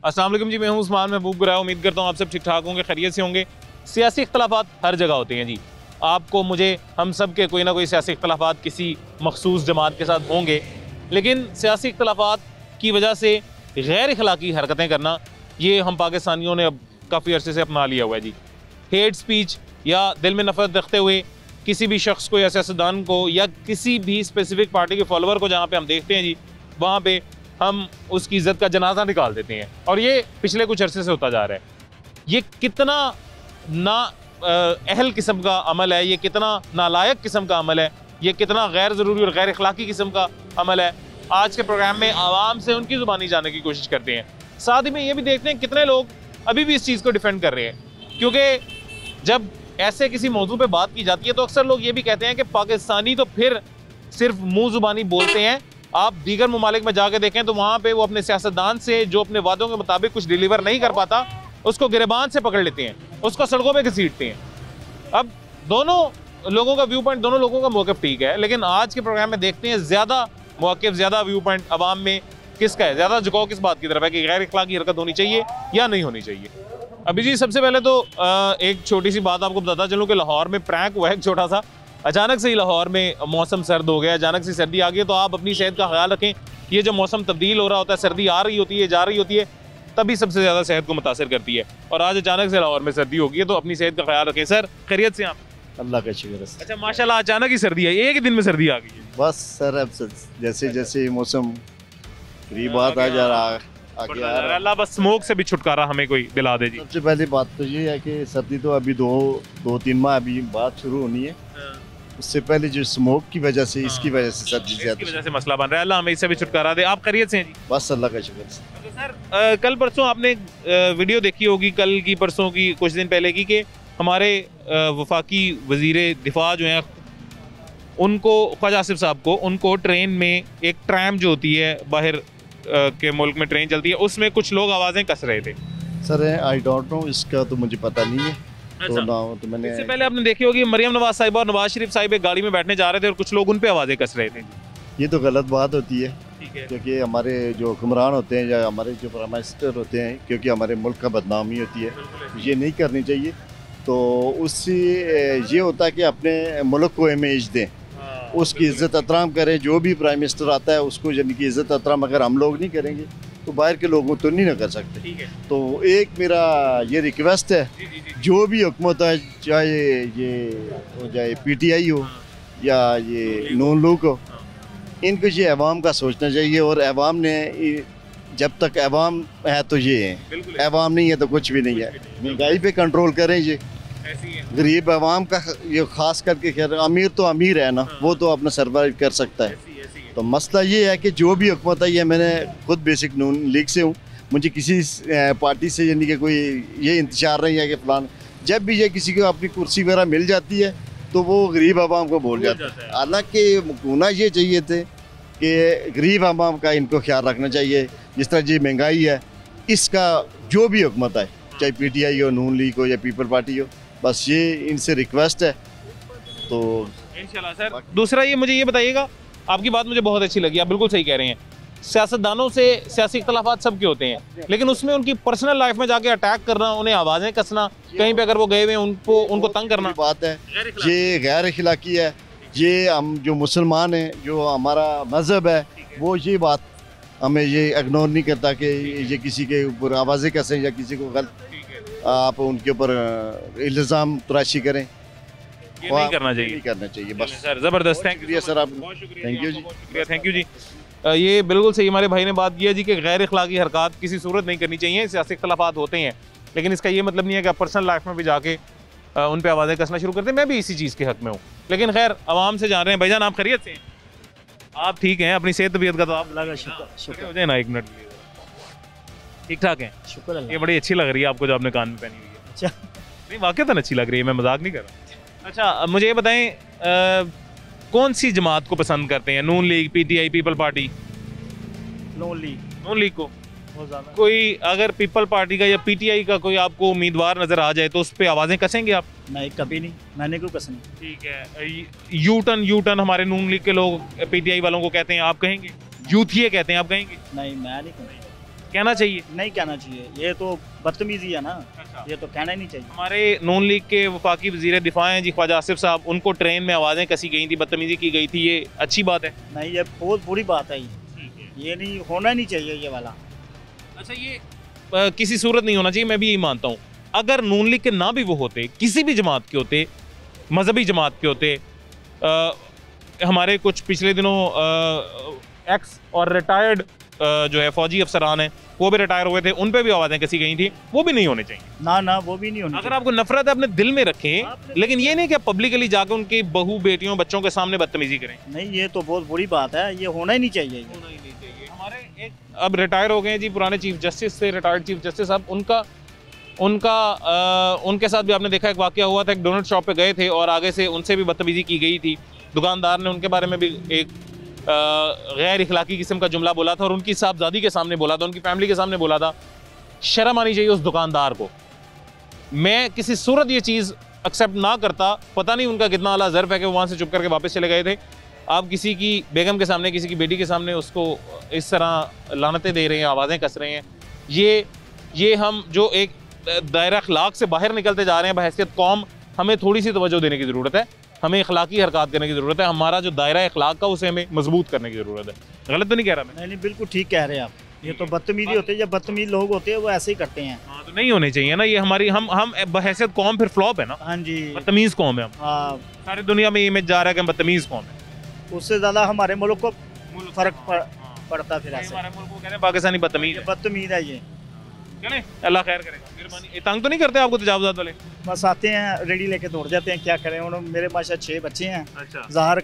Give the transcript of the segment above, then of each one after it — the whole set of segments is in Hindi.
अस्सलाम वालेकुम जी, मैं हूं उस्मान महबूब गुराया। उम्मीद करता हूं आप सब ठीक ठाक होंगे, खैरियत से होंगे। सियासी इख्तलाफात हर जगह होते हैं जी। आपको, मुझे, हम सब के कोई ना कोई सियासी इख्तलाफात किसी मखसूस जमात के साथ होंगे, लेकिन सियासी इख्तलाफात की वजह से गैर अखलाकी हरकतें करना, ये हम पाकिस्तानियों ने अब काफ़ी अरसे से अपना लिया हुआ है जी। हेट स्पीच या दिल में नफरत रखते हुए किसी भी शख्स को या सियासतदान को या किसी भी स्पेसिफिक पार्टी के फॉलोअर को जहाँ पे हम देखते हैं जी, वहाँ पे हम उसकी इज्जत का जनाजा निकाल देते हैं। और ये पिछले कुछ अरसे से होता जा रहा है। ये कितना ना अहल किस्म का अमल है, ये कितना नालायक किस्म का अमल है, ये कितना गैर ज़रूरी और गैर अखलाकी किस्म का अमल है। आज के प्रोग्राम में आवाम से उनकी ज़ुबानी जानने की कोशिश करते हैं। साथ ही में ये भी देखते हैं कितने लोग अभी भी इस चीज़ को डिफेंड कर रहे हैं, क्योंकि जब ऐसे किसी मौजू पे बात की जाती है तो अक्सर लोग ये भी कहते हैं कि पाकिस्तानी तो फिर सिर्फ मुंह ज़ुबानी बोलते हैं। आप दीगर ममालिक में जाके देखें तो वहाँ पे वो अपने सियासतदान से जो अपने वादों के मुताबिक कुछ डिलीवर नहीं कर पाता, उसको गिरबान से पकड़ लेते हैं, उसको सड़कों पे घसीटते हैं। अब दोनों लोगों का व्यू पॉइंट, दोनों लोगों का मौक़िफ़ ठीक है, लेकिन आज के प्रोग्राम में देखते हैं ज़्यादा मौक़िफ़, ज़्यादा व्यू पॉइंट अवाम में किसका है, ज़्यादा झुकाव किस बात की तरफ है कि गैर अखलाकी हरकत होनी चाहिए या नहीं होनी चाहिए। अभी जी सबसे पहले तो एक छोटी सी बात आपको बताता चलूँ कि लाहौर में प्रैंक हुआ है एक छोटा सा। अचानक से ही लाहौर में मौसम सर्द हो गया, अचानक से सर्दी आ गई, तो आप अपनी सेहत का ख्याल रखें। ये जो मौसम तब्दील हो रहा होता है, सर्दी आ रही होती है, जा रही होती है, तभी सबसे ज़्यादा सेहत को मुतासर करती है। और आज अचानक से लाहौर में सर्दी हो गई है, तो अपनी सेहत का ख्याल रखें। सर खैरियत से आप? अल्लाह का शुक्र है। अच्छा, माशाल्लाह, अचानक ही सर्दी है, एक ही दिन में सर्दी आ गई है। बस सर अब जैसे जैसे मौसम करीब आता जा रहा है, आगे आ रहा है। अल्लाह बस स्मोक से भी छुटकारा हमें कोई दिला दे जी। सबसे पहली बात तो ये है कि सर्दी तो अभी दो तीन माह अभी बात शुरू होनी है। उससे पहले जो स्मोक की वजह से, इसकी वजह से सर्दी इसकी वजह से मसला बन रहा है। अल्लाह हमें इससे भी छुटकारा दे। आप खैरियत से हैं जी? बस अल्लाह का शुक्र है। तो सर कल परसों आपने वीडियो देखी होगी, कल की परसों की, कुछ दिन पहले की, कि हमारे वफाकी वजीर दिफा जो हैं, उनको, ख्वाजा आसिफ साहब को, उनको ट्रेन में एक ट्रैम जो होती है बाहर के मुल्क में ट्रेन चलती है, उसमें कुछ लोग आवाज़ें कस रहे थे। सर आई डोंट नो, इसका तो मुझे पता नहीं है। अच्छा। तो मैंने इससे पहले आपने देखी होगी मरियम नवाज साहिबा और नवाज शरीफ साहिब एक गाड़ी में बैठने जा रहे थे और कुछ लोग उन पे आवाज़ें कस रहे थे। ये तो गलत बात होती है, ठीक है, क्योंकि हमारे जो हुक्मरान होते हैं या हमारे जो प्राइम मिनिस्टर होते हैं, क्योंकि हमारे मुल्क का बदनामी होती है, ये नहीं करनी चाहिए। तो उससे ये होता है कि अपने मुल्क को इमेज दें, उसकी इज़्ज़त एहतराम करें। जो भी प्राइम मिनिस्टर आता है उसको यानी कि इज़्ज़त एहतराम अगर हम लोग नहीं करेंगे तो बाहर के लोगों तो नहीं ना कर सकते। ठीक है। तो एक मेरा ये रिक्वेस्ट है, जो भी हुकूमत है, चाहे ये हो जाए PTI हो या ये नून लीग हो, इनको ये अवाम का सोचना चाहिए। और अवाम ने, जब तक अवाम है तो ये है, अवाम नहीं है तो कुछ भी नहीं है। महंगाई पे कंट्रोल करें, ये गरीब अवाम का ये खास करके खैर, अमीर तो अमीर है ना, वो तो अपना सर्वाइव कर सकता है। तो मसला ये है कि जो भी हुकूमत है, ये मैंने खुद बेसिक नून लीग से हूँ, मुझे किसी पार्टी से यानी कि कोई ये इंतजार नहीं है कि फलान, जब भी ये किसी को अपनी कुर्सी वगैरह मिल जाती है तो वो गरीब आवाम को बोल जाता है। हालांकि होना ये चाहिए थे कि गरीब आवाम का इनको ख्याल रखना चाहिए। जिस तरह जी महंगाई है, इसका जो भी हुकूमत है, चाहे PTI हो, नून लीग हो या पीपल पार्टी हो, बस ये इनसे रिक्वेस्ट है। तो इंशाल्लाह सर। दूसरा ये मुझे ये बताइएगा, आपकी बात मुझे बहुत अच्छी लगी, आप बिल्कुल सही कह रहे हैं। सियासतदानों से सियासी इख्तलाफात सबके होते हैं, लेकिन उसमें उनकी पर्सनल लाइफ में जाके अटैक करना, उन्हें आवाज़ें कसना, कहीं पे अगर वो गए हुए हैं उनको तंग करना, बात है, ये गैर अखलाकी है। ये हम जो मुसलमान हैं, जो हमारा मज़हब है, वो ये बात हमें ये इग्नोर नहीं करता कि ये किसी के ऊपर आवाज़ें कसें या किसी को गलत आप उनके ऊपर इल्ज़ाम तराशी करें। ये नहीं करना चाहिए, नहीं करना चाहिए। बस सर, ज़बरदस्त, थैंक यू सर, आप थैंक यू जी, थैंक यू जी। ये बिल्कुल सही हमारे भाई ने बात किया जी कि गैर अखलाकी हरकत किसी सूरत नहीं करनी चाहिए। सियासी इख्तलाफात होते हैं, लेकिन इसका ये मतलब नहीं है कि आप पर्सनल लाइफ में भी जाके उन पे आवाज़ें कसना शुरू करते हैं। मैं भी इसी चीज़ के हक में हूँ, लेकिन खैर आवाम से जान रहे हैं। भाईजान आप खैरियत से हैं? आप ठीक हैं? अपनी सेहत तबीयत का तो आप लगा शुक्र हो जाए ना, एक मिनट ठीक ठाक हैं? शुक्र। ये बड़ी अच्छी लग रही है आपको जो आपने कान में पहनी हुई है। अच्छा, नहीं वाकई अच्छी लग रही है, मैं मजाक नहीं कर रहा। अच्छा, मुझे ये बताएं, कौन सी जमात को पसंद करते हैं? नून लीग, PTI, पीपल पार्टी? नून लीग को। कोई अगर पीपल पार्टी का या PTI का कोई आपको उम्मीदवार नजर आ जाए तो उस पर आवाज़ें कसेंगे आप? नहीं, कभी नहीं, मैंने क्यों कसनी। ठीक है। यू टर्न हमारे नून लीग के लोग PTI वालों को कहते हैं, आप कहेंगे? यूथिए कहते हैं, आप कहेंगे? नहीं, मैं नहीं कहूँगा। कहना चाहिए? नहीं कहना चाहिए, ये तो बदतमीजी है ना, अच्छा। ये तो कहना ही नहीं चाहिए। हमारे नून लीग के वफाकी वज़ीर दिफा हैं जी ख्वाजा आसिफ साहब, उनको ट्रेन में आवाज़ें कसी गई थी, बदतमीजी की गई थी, ये अच्छी बात है? नहीं, ये बहुत बुरी बात है, ये नहीं होना नहीं चाहिए ये वाला। अच्छा, ये किसी सूरत नहीं होना चाहिए, मैं भी यही मानता हूँ। अगर नून लीग के ना भी वो होते, किसी भी जमात के होते, मजहबी जमात के होते, हमारे कुछ पिछले दिनों एक्स और रिटायर्ड जो है फौजी अफसरान हैं, वो भी रिटायर हुए थे, उन पे भी आवाज़ें कसी गई थी, वो भी नहीं होने चाहिए। ना वो भी नहीं होनी अगर आपको नफरत है अपने दिल में रखें, लेकिन ये नहीं कि आप पब्लिकली जाकर उनकी बहू बेटियों बच्चों के सामने बदतमीजी करें। नहीं, ये तो बहुत बुरी बात है, ये होना ही नहीं चाहिए। हमारे एक अब रिटायर हो गए हैं जी पुराने चीफ जस्टिस से, रिटायर्ड चीफ जस्टिस साहब, उनके साथ भी आपने देखा एक वाकया हुआ था, एक डोनट शॉप पे गए थे और आगे से उनसे भी बदतमीजी की गई थी। दुकानदार ने उनके बारे में भी एक गैर इखलाकी किस्म का जुमला बोला था और उनकी साहबजादी के सामने बोला था, उनकी फैमिली के सामने बोला था। शर्म आनी चाहिए उस दुकानदार को। मैं किसी सूरत ये चीज़ एक्सेप्ट ना करता, पता नहीं उनका कितना आला ज़र्फ है कि वो वहाँ से चुप करके वापस चले गए थे। आप किसी की बेगम के सामने, किसी की बेटी के सामने उसको इस तरह लानतें दे रहे हैं, आवाज़ें कस रहे हैं। ये हम जो एक दायरा अखलाक से बाहर निकलते जा रहे हैं बहैसियत कौम, हमें थोड़ी सी तवज्जो देने की ज़रूरत है, हमें अखलाकी हरकत करने की ज़रूरत है। हमारा जो दायरा अखलाक का उसे हमें मजबूत करने की ज़रूरत है। गलत तो नहीं कह रहा मैं? नहीं, बिल्कुल ठीक कह रहे हैं आप। ये तो बदतमीजी होते हैं, जब बदतमीज लोग होते हैं वो ऐसे ही करते हैं। हाँ, तो नहीं होने चाहिए ना ये। हमारी हम बहैसियत कौम फिर फ्लॉप है ना। हाँ जी, बदतमीज़ कौम है हम। हाँ, सारी दुनिया में ये इमेज जा रहा है कि हम बदतमीज़ कौम है। उससे ज़्यादा हमारे मुल्क को फर्क पड़ता फिर ऐसे। हमारे मुल्क को कहते हैं पाकिस्तानी बदतमीज़ है। बदतमीज है ये। चलें, अल्लाह खैर करेगा, मेहरबानी। ये तंग तो नहीं करते आपको तजावुज़ात वाले? बस आते हैं, रेडी लेके दौड़ जाते हैं, क्या करें। उन्होंने मेरे पास 6 बच्चे हैं। अच्छा। ज़ाहर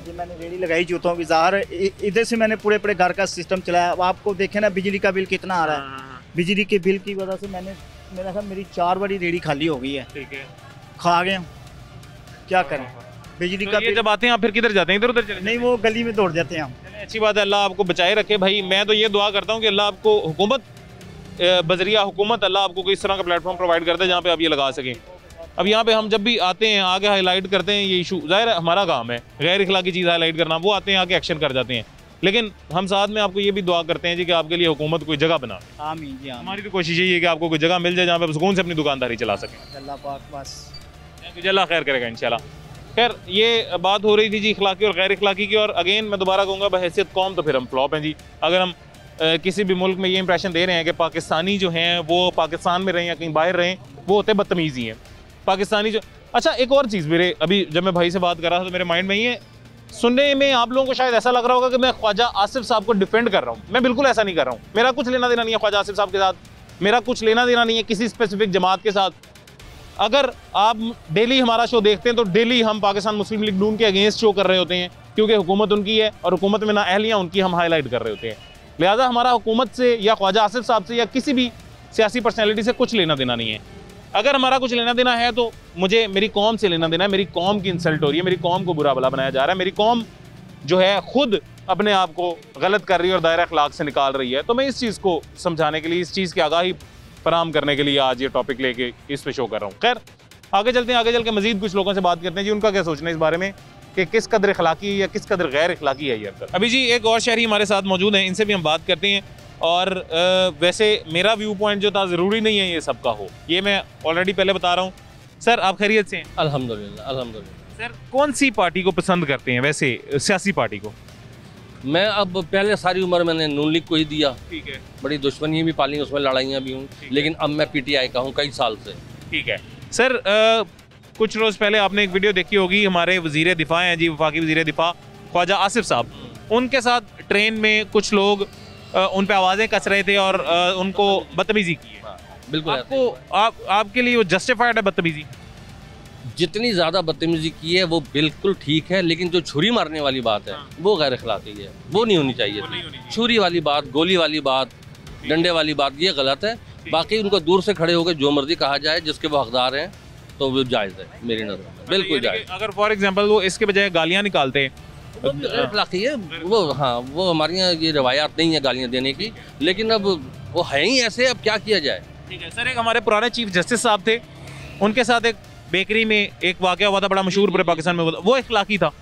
ये मैंने रेडी लगाई जूतों की, ज़ाहर इधर से मैंने पूरे घर का सिस्टम चलाया। अब आपको देखे ना बिजली का बिल कितना आ रहा है। बिजली के बिल की वजह से मेरी 4 बड़ी रेडी खाली हो गई है। ठीक है, खा गए हम, क्या करें। बिजली का ये जब आते हैं आप फिर किधर जाते हैं? इधर उधर चले? नहीं, वो गली में दौड़ जाते हैं हम। अच्छी बात है, अल्लाह आपको बचाए रखे भाई। मैं तो ये दुआ करता हूँ कि अल्लाह आपको हुकूमत बजरिया हुकूमत अल्लाह आपको कोई इस तरह का प्लेटफॉर्म प्रोवाइड करते हैं जहाँ पे आप ये लगा सकें। अब यहाँ पे हम जब भी आते हैं आगे हाईलाइट करते हैं ये इशू, ज़ाहिर है हमारा काम है गैर इखलाकी चीज़ हाईलाइट करना, वो आते हैं आके एक्शन कर जाते हैं। लेकिन हम साथ में आपको ये भी दुआ करते हैं जी कि आपके लिए हुकूमत कोई जगह बना। आमीन जी, आमीन। हमारी तो कोशिश यही है कि आपको कोई जगह मिल जाए जहाँ पे आप सुकून से अपनी दुकानदारी चला सकें। अल्लाह पाक बस अल्लाह खैर करेगा इंशाल्लाह। खैर, ये बात हो रही थी जी इखलाकी और गैर इखलाकी की, और अगेन मैं दोबारा कहूँगा बहैसियत कौम तो फिर हम फ्लॉप हैं जी। अगर हम किसी भी मुल्क में ये इंप्रेशन दे रहे हैं कि पाकिस्तानी जो हैं वो पाकिस्तान में रहें या कहीं बाहर रहें, वो होते बदतमीज़ ही हैं पाकिस्तानी जो। अच्छा, एक और चीज़ मेरे अभी जब मैं भाई से बात कर रहा था तो मेरे माइंड में ये सुनने में आप लोगों को शायद ऐसा लग रहा होगा कि मैं ख्वाजा आसिफ साहब को डिफेंड कर रहा हूँ। मैं बिल्कुल ऐसा नहीं कर रहा हूँ। मेरा कुछ लेना देना नहीं है ख्वाजा आसिफ साहब के साथ, मेरा कुछ लेना देना नहीं है किसी स्पेसिफिक जमात के साथ। अगर आप डेली हमारा शो देखते हैं तो डेली हम पाकिस्तान मुस्लिम लीग नून के अगेंस्ट शो कर रहे होते हैं, क्योंकि हुकूमत उनकी है और हुकूमत में नाअहलियाँ उनकी हम हाईलाइट कर रहे होते हैं। लिहाजा हमारा हुकूमत से या ख्वाजा आसिफ साहब से या किसी भी सियासी पर्सनैलिटी से कुछ लेना देना नहीं है। अगर हमारा कुछ लेना देना है तो मुझे मेरी कौम से लेना देना है। मेरी कौम की इंसल्ट हो रही है, मेरी कौम को बुरा भला बनाया जा रहा है, मेरी कौम जो है खुद अपने आप को गलत कर रही है और दायरा अखलाक से निकाल रही है। तो मैं इस चीज़ को समझाने के लिए, इस चीज़ की आगाही फराम करने के लिए आज ये टॉपिक लेके इस पे शो कर रहा हूँ। खैर, आगे चलते हैं, आगे चल के मजीद कुछ लोगों से बात करते हैं जी, उनका क्या सोचना है इस बारे में कि किस कदर इखलाकी या किस कदर गैर इखलाकी है ये हरकत। अभी जी एक और शहरी हमारे साथ मौजूद हैं, इनसे भी हम बात करते हैं। और वैसे मेरा व्यू पॉइंट जो था ज़रूरी नहीं है ये सबका हो, ये मैं ऑलरेडी पहले बता रहा हूँ। सर, आप खैरियत से हैं? अल्हम्दुलिल्लाह, अल्हम्दुलिल्लाह। सर, कौन सी पार्टी को पसंद करते हैं वैसे, सियासी पार्टी को? मैं अब पहले सारी उम्र मैंने नून लीग को ही दिया। ठीक है। बड़ी दुश्मनी भी पाली, उसमें लड़ाइयाँ भी हुई, लेकिन अब मैं पीटीआई का हूँ कई साल से। ठीक है। सर, कुछ रोज़ पहले आपने एक वीडियो देखी होगी, हमारे वज़ीर दिफा हैं जी, वफाकी वज़ीर दिफा ख्वाजा आसिफ साहब, उनके साथ ट्रेन में कुछ लोग उन पे आवाज़ें कस रहे थे और उनको बदतमीजी की है। बिल्कुल। आपके लिए वो जस्टिफाइड है बदतमीजी? जितनी ज़्यादा बदतमीजी की है वो बिल्कुल ठीक है, लेकिन जो छुरी मारने वाली बात है वो गैर अखलाकी है, वो नहीं होनी चाहिए थी। छुरी वाली बात, गोली वाली बात, डंडे वाली बात, ये गलत है। बाकी उनको दूर से खड़े होकर जो मर्जी कहा जाए, जिसके वो हकदार हैं, तो वो जायज़ है मेरी नज़र में, बिल्कुल जायज़। अगर फॉर एग्जांपल वो इसके बजाय गालियाँ निकालते हैं, वो गैर अखलाकी है वो। हाँ, वो हमारे यहाँ ये रवायात नहीं है गालियाँ देने की, लेकिन अब वो है ही ऐसे, अब क्या किया जाए। ठीक है। सर, एक हमारे पुराने चीफ जस्टिस साहब थे, उनके साथ एक बेकरी में एक वाकया हुआ था बड़ा मशहूर पूरे पाकिस्तान में, वो इखलाकी था।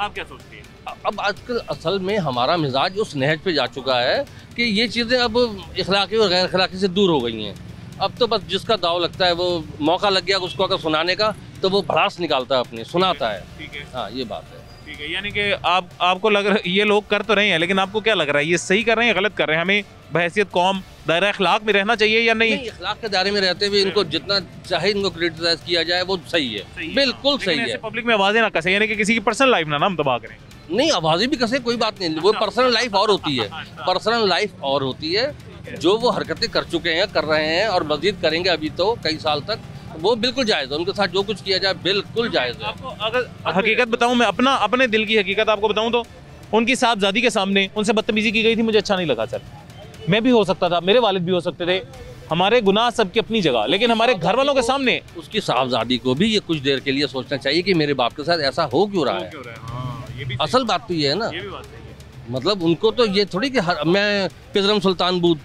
आप क्या सोचती हैं? अब आजकल असल में हमारा मिजाज उस नहज पे जा चुका है कि ये चीज़ें अब इखलाकी और गैर इखलाकी से दूर हो गई हैं। अब तो बस जिसका दाव लगता है, वो मौका लग गया उसको अगर सुनाने का, तो वो भड़ास निकालता है अपनी, सुनाता है। ठीक है, हाँ, ये बात है। ठीक है। यानी कि आपको लग रहा है ये लोग कर तो रहे हैं, लेकिन आपको क्या लग रहा है, ये सही कर रहे हैं, गलत कर रहे हैं? हमें बहैसियत कौम दायरा इखलाक में रहना चाहिए या नहीं? इखलाक के दायरे में रहते हुए इनको जितना चाहे इनको क्रिटिसाइज किया जाए वो सही है, बिल्कुल सही है। पब्लिक में आवाजें ना कसे, यानी कि किसी की पर्सनल लाइफ ना हम तबाह करें। नहीं, आवाजें भी कसे, कोई बात नहीं, वो पर्सनल लाइफ और होती है, पर्सनल लाइफ और होती है। जो वो हरकतें कर चुके हैं, कर रहे हैं और मजीद करेंगे अभी तो कई साल तक, वो बिल्कुल जायज़ है। उनके साथ जो कुछ किया जाए बिल्कुल जायज़ है। आपको अगर हकीकत बताऊं, मैं अपने दिल की हकीकत आपको बताऊं तो उनकी साहबजादी के सामने उनसे बदतमीजी की गई थी, मुझे अच्छा नहीं लगा सर। मैं भी हो सकता था, मेरे वालिद भी हो सकते थे, हमारे गुनाह सबकी अपनी जगह, लेकिन हमारे घर वालों के सामने उसकी साहबजादी को भी ये कुछ देर के लिए सोचना चाहिए कि मेरे बाप के साथ ऐसा हो क्यों रहा है। असल बात तो ये है ना, मतलब उनको तो ये थोड़ी कि मैं पिजरम सुल्तान बूद,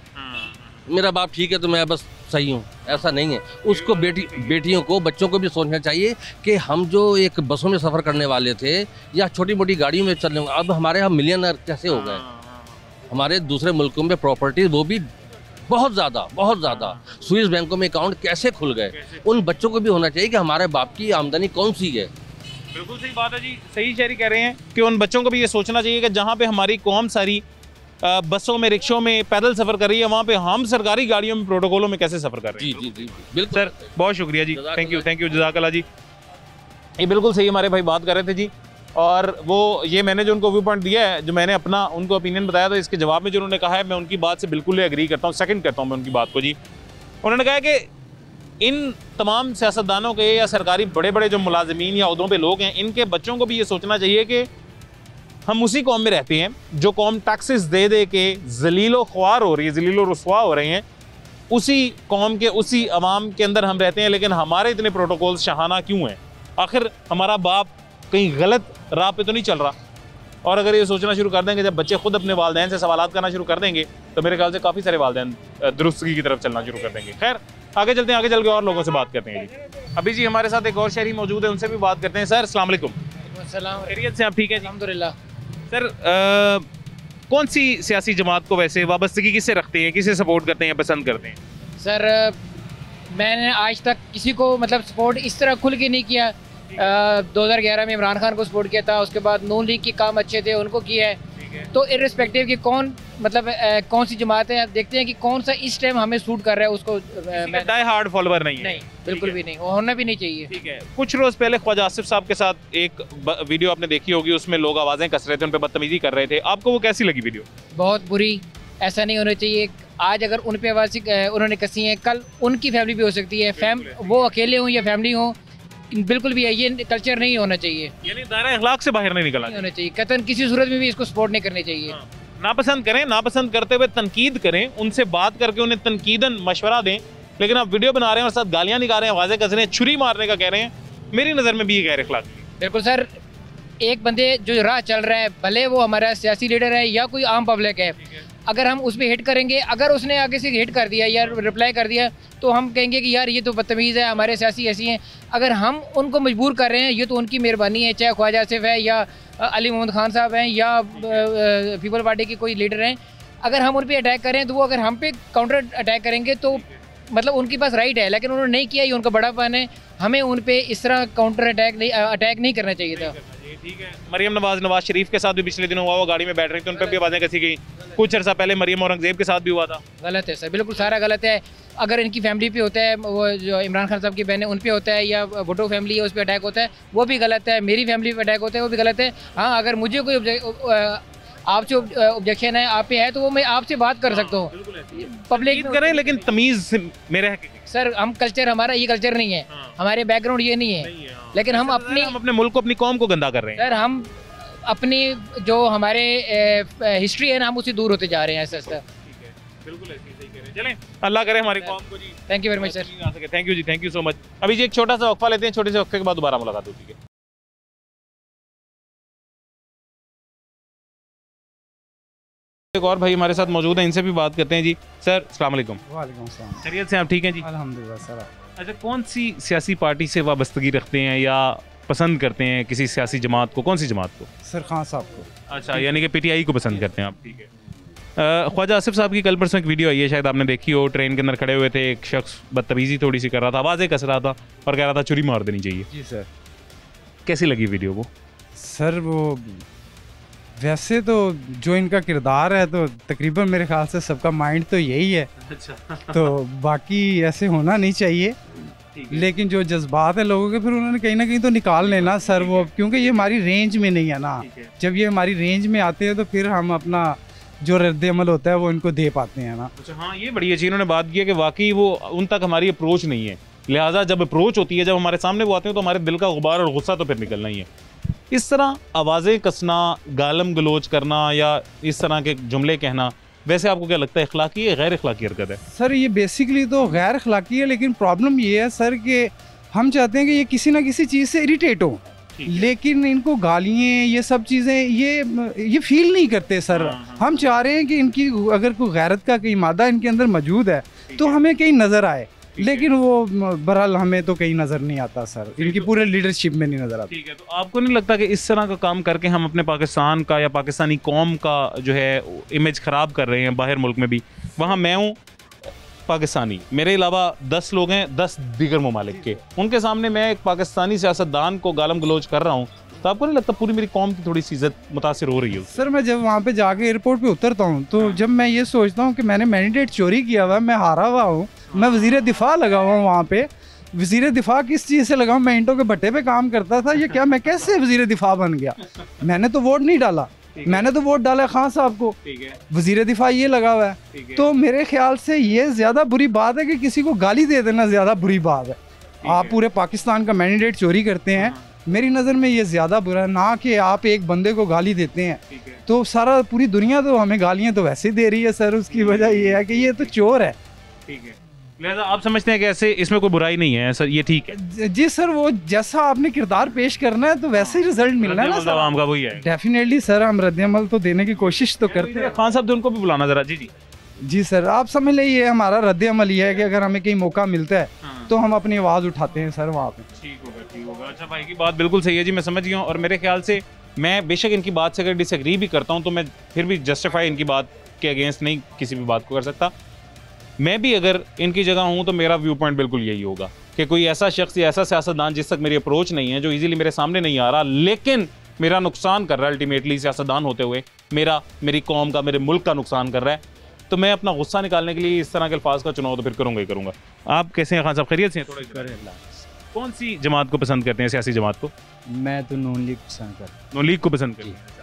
मेरा बाप ठीक है तो मैं बस सही हूँ, ऐसा नहीं है। उसको बेटियों को, बच्चों को भी सोचना चाहिए कि हम जो एक बसों में सफ़र करने वाले थे या छोटी मोटी गाड़ियों में चलने, अब हमारे यहाँ मिलियनर कैसे हो गए। हमारे दूसरे मुल्कों में प्रॉपर्टीज वो भी बहुत ज़्यादा स्विस बैंकों में अकाउंट कैसे खुल गए। उन बच्चों को भी होना चाहिए कि हमारे बाप की आमदनी कौन सी है। बिल्कुल सही बात है जी, सही शहरी कह रहे हैं कि उन बच्चों को भी ये सोचना चाहिए कि जहाँ पे हमारी कौम सारी बसों में, रिक्शों में पैदल सफ़र कर रही है, वहाँ पे हम सरकारी गाड़ियों में, प्रोटोकॉलों में कैसे सफ़र कर रहे हैं। जी बिल्कुल सर, बहुत शुक्रिया जी, थैंक यू जज़ाकल्लाह जी। ये बिल्कुल सही हमारे भाई बात कर रहे थे जी, और वो ये मैंने जो उनको व्यू पॉइंट दिया है, जो मैंने अपना उनको ओपिनियन बताया, तो इसके जवाब में जो उन्होंने कहा है, मैं उनकी बात से बिल्कुल एग्री करता हूँ, सेकंड करता हूँ मैं उनकी बात को जी। उन्होंने कहा कि इन तमाम सियासतदानों के या सरकारी बड़े बड़े जो मुलाजिमीन या उहदों पे लोग हैं, इनके बच्चों को भी ये सोचना चाहिए कि हम उसी कौम में रहते हैं जो कौम टैक्सेस दे दे के जलीलो ख्वार हो रही है, जलीलो रुस्वा हो रहे हैं, उसी कौम के, उसी अवाम के अंदर हम रहते हैं, लेकिन हमारे इतने प्रोटोकॉल शहाना क्यों हैं? आखिर हमारा बाप कहीं गलत राह पे तो नहीं चल रहा? और अगर ये सोचना शुरू कर देंगे, जब बच्चे खुद अपने वालिदैन से सवालात करना शुरू कर देंगे, तो मेरे ख्याल से काफ़ी सारे वालिदैन दुरुस्तगी की तरफ चलना शुरू कर देंगे। खैर, आगे चलते हैं, आगे चल के और लोगों से बात करते हैं जी। अभी जी हमारे साथ एक और शहरी मौजूद है, उनसे भी बात करते हैं। सर, अस्सलाम वालेकुम। खैरियत से? आप ठीक है? अल्हम्दुलिल्लाह। सर, कौन सी सियासी जमात को वैसे वाबस्तगी किससे रखते हैं, किसे सपोर्ट करते हैं या पसंद करते हैं? सर, मैंने आज तक किसी को मतलब सपोर्ट इस तरह खुल के नहीं किया। 2011 में इमरान खान को सपोर्ट किया था, उसके बाद नून लीग के काम अच्छे थे, उनको किया है। तो इर्रिस्पेक्टिव कि कौन मतलब कौन सी जमात है, देखते हैं कि कौन सा इस टाइम हमें सूट कर रहा है, उसको मैं डाई हार्ड फॉलोअर नहीं है। नहीं, बिल्कुल भी नहीं, होना भी नहीं चाहिए। ठीक है। कुछ रोज़ पहले ख्वाजा आसिफ साहब के साथ एक वीडियो आपने देखी होगी, उसमें लोग आवाज़ें कस रहे थे, उन पर बदतमीजी कर रहे थे, आपको वो कैसी लगी वीडियो? बहुत बुरी, ऐसा नहीं होना चाहिए। आज अगर उन पे आवाज़ उन्होंने कसी है, कल उनकी फैमिली भी हो सकती है, वो अकेले हों या फैमिली हो, बिल्कुल भी है, ये कल्चर नहीं होना चाहिए, यानी दायरा इखलाक से बाहर नहीं निकलना होना चाहिए। कतन किसी सूरत में भी इसको सपोर्ट नहीं करनी चाहिए। नापसंद करें, नापसंद करते हुए तनकीद करें, उनसे बात करके उन्हें तनकीदन मशवरा दें, लेकिन आप वीडियो बना रहे हैं और साथ गालियां निकाल रहे हैं, आवाज़ें कस रहे हैं, छुरी मारने का कह रहे हैं, मेरी नज़र में भी ये गैर इखलाकी है। बिल्कुल सर, एक बंदे जो राह चल रहा है, भले वो हमारा सियासी लीडर है या कोई आम पब्लिक है, अगर हम उस पर हिट करेंगे, अगर उसने आगे से हिट कर दिया या रिप्लाई कर दिया, तो हम कहेंगे कि यार ये तो बदतमीज़ है, हमारे सियासी ऐसी हैं। अगर हम उनको मजबूर कर रहे हैं, ये तो उनकी मेहरबानी है, चाहे ख्वाजा आसिफ है या अली मोहम्मद खान साहब हैं या पीपल पार्टी के कोई लीडर हैं, अगर हम उन पर अटैक करें तो वो अगर हम पे काउंटर अटैक करेंगे तो मतलब उनके पास राइट है, लेकिन उन्होंने नहीं किया, ये उनका बड़ापन है। हमें उन पे इस तरह काउंटर अटैक नहीं करना चाहिए था। ठीक है। मरियम नवाज शरीफ के साथ भी पिछले दिनों हुआ, वो गाड़ी में बैठ रही थी, उन पर भी आवाज़ें कसी गई। कुछ अर्सा पहले मरियम औरंगजेब के साथ भी हुआ था। गलत है सर, बिल्कुल सारा गलत है। अगर इनकी फैमिली पे होता है, वो जो इमरान खान साहब की बहन है उन पे होता है, या भुट्टो फैमिली है उस पर अटैक होता है, वो भी गलत है। मेरी फैमिली पे अटैक होता है, वो भी गलत है। हाँ, अगर मुझे कोई आपसे ऑब्जेक्शन है, आप पे है, तो वो मैं आपसे बात कर सकता हूँ, पब्लिक करें, लेकिन तमीज़ मेरे है। सर, हम कल्चर, हमारा ये कल्चर नहीं है, हमारे बैकग्राउंड ये नहीं है, लेकिन हम अपने मुल्क को, अपनी कौम को गंदा कर रहे हैं। सर, हम अपनी जो हमारे हिस्ट्री है ना, हम उससे दूर होते जा रहे हैं ऐसा। बिल्कुल ऐसे ही कह रहे हैं। चलें, अल्लाह करे हमारी कौम को जी। Thank you very much sir. Thank you जी, थैंक यू सो मच। अभी जी एक छोटा सा वक्फा लेते हैं, छोटे से वक्फे के बाद दोबारा मुलाकात होती है। एक और भाई हमारे साथ मौजूद हैं, इनसे भी बात करते हैं जी। सर, अस्सलाम वालेकुम। वालेकुम सलाम। खैरियत से? आप ठीक हैं जी? अल्हम्दुलिल्लाह सर। अच्छा, कौन सी सियासी पार्टी से वाबस्तगी रखते हैं या पसंद करते हैं किसी सियासी जमात को, कौन सी जमात को? सर खान साहब को। अच्छा, यानी कि पीटीआई को पसंद करते हैं आप। ठीक है। ख्वाजा आसिफ साहब की कल परसों एक वीडियो आई है, शायद आपने देखी हो। ट्रेन के अंदर खड़े हुए थे, एक शख्स बदतमीज़ी थोड़ी सी कर रहा था, आवाज़ें कस रहा था और कह रहा था चुरी मार देनी चाहिए। जी सर। कैसी लगी वीडियो वो? सर वो वैसे तो जो इनका किरदार है तो तकरीबन मेरे ख्याल से सबका माइंड तो यही है। अच्छा। तो बाकी ऐसे होना नहीं चाहिए, लेकिन जो जज्बात है लोगों के फिर उन्होंने कहीं ना कहीं तो निकाल लेना सर वो, क्योंकि ये हमारी रेंज में नहीं है ना। जब ये हमारी रेंज में आते हैं तो फिर हम अपना जो रद्द अमल होता है वो इनको दे पाते हैं ना। अच्छा, हाँ, ये बड़ी अच्छी इन्होंने बात की है कि वाकई वो उन तक हमारी अप्रोच नहीं है, लिहाजा जब अप्रोच होती है, जब हमारे सामने वो आते हैं तो हमारे दिल का गुबार और गुस्सा तो फिर निकलना ही है। इस तरह आवाज़ें कसना, गालम गलोच करना या इस तरह के जुमले कहना, वैसे आपको क्या लगता है, अखलाकी है गैर अखलाकी हरकत है? सर ये बेसिकली तो गैर अखलाकी है, लेकिन प्रॉब्लम ये है सर कि हम चाहते हैं कि ये किसी ना किसी चीज़ से इरिटेट हो, लेकिन इनको गालियाँ ये सब चीज़ें ये फील नहीं करते सर। हम चाह रहे हैं कि इनकी अगर कोई गैरत का कोई मादा इनके अंदर मौजूद है तो हमें कहीं नज़र आए, लेकिन वो बहरहाल हमें तो कहीं नज़र नहीं आता सर, इनकी पूरे लीडरशिप में नहीं नज़र आता। ठीक है, तो आपको नहीं लगता कि इस तरह का काम करके हम अपने पाकिस्तान का या पाकिस्तानी कौम का जो है इमेज ख़राब कर रहे हैं? बाहर मुल्क में भी, वहाँ मैं हूँ पाकिस्तानी, मेरे अलावा 10 लोग हैं 10 दीगर ममालिक के, उनके सामने मैं एक पाकिस्तानी सियासतदान को गालम गलोच कर रहा हूँ, तो आपको नहीं लगता पूरी मेरी कौम की थोड़ी सी इज्जत मुतासिर हो रही है? सर मैं जब वहाँ पे जाके एयरपोर्ट पे उतरता हूँ तो जब मैं ये सोचता हूँ कि मैंने मैंडेट चोरी किया हुआ है, मैं हारा हुआ हूँ, मैं वज़ीर दिफा लगा हुआ हूँ वहाँ पे, वज़ीर दिफा किस चीज़ से लगा हूँ? मैं ईंटों के भट्टे पे काम करता था, ये क्या मैं कैसे वज़ीर दिफा बन गया? मैंने तो वोट नहीं डाला, मैंने तो वोट डाला खान साहब को, वज़ीर दिफा ये लगा हुआ है। तो मेरे ख्याल से ये ज़्यादा बुरी बात है कि किसी को गाली दे देना ज़्यादा बुरी बात है। आप पूरे पाकिस्तान का मैंडेट चोरी करते हैं, मेरी नज़र में ये ज़्यादा बुरा है, ना कि आप एक बंदे को गाली देते हैं। तो सारा पूरी दुनिया तो हमें गालियाँ तो वैसे ही दे रही है सर, उसकी वजह ये है कि ये तो चोर है। ठीक है, लिहाजा आप समझते हैं कि ऐसे इसमें कोई बुराई नहीं है सर, ये ठीक है? जी सर, वो जैसा आपने किरदार पेश करना है तो वैसे ही रिजल्ट मिलना है ना सर, आम का वही है। डेफिनेटली सर, हम रद्द-ए-अमल तो देने की कोशिश तो करते हैं। खान साहब उनको भी बुलाना जरा। जी जी जी सर, आप समझ लीजिए हमारा रद्द-ए-अमल ये है कि अगर हमें कहीं मौका मिलता है तो हम अपनी आवाज़ उठाते हैं सर वहाँ पे। ठीक होगा, ठीक होगा। अच्छा, भाई की बात बिल्कुल सही है जी, मैं समझ गया हूँ। और मेरे ख्याल से मैं बेशक इनकी बात से अगर डिसएग्री भी करता हूँ तो मैं फिर भी जस्टिफाई इनकी बात के अगेंस्ट नहीं किसी भी बात को कर सकता। मैं भी अगर इनकी जगह हूँ तो मेरा व्यू पॉइंट बिल्कुल यही होगा कि कोई ऐसा शख्स या ऐसा सियासतदान जिस तक मेरी अप्रोच नहीं है, जो इजीली मेरे सामने नहीं आ रहा लेकिन मेरा नुकसान कर रहा है, अल्टीमेटली सियासतदान होते हुए मेरी कौम का, मेरे मुल्क का नुकसान कर रहा है, तो मैं अपना गुस्सा निकालने के लिए इस तरह के अल्फाज का चुनाव तो फिर करूँगा ही करूँगा। आप कैसे हैं खान साहब, खैरियत से हैं? थोड़ा कौन सी जमात को पसंद करते हैं, सियासी जमात को? मैं तो नून लीग पसंद करता हूँ। नून लीग को पसंद करते हैं।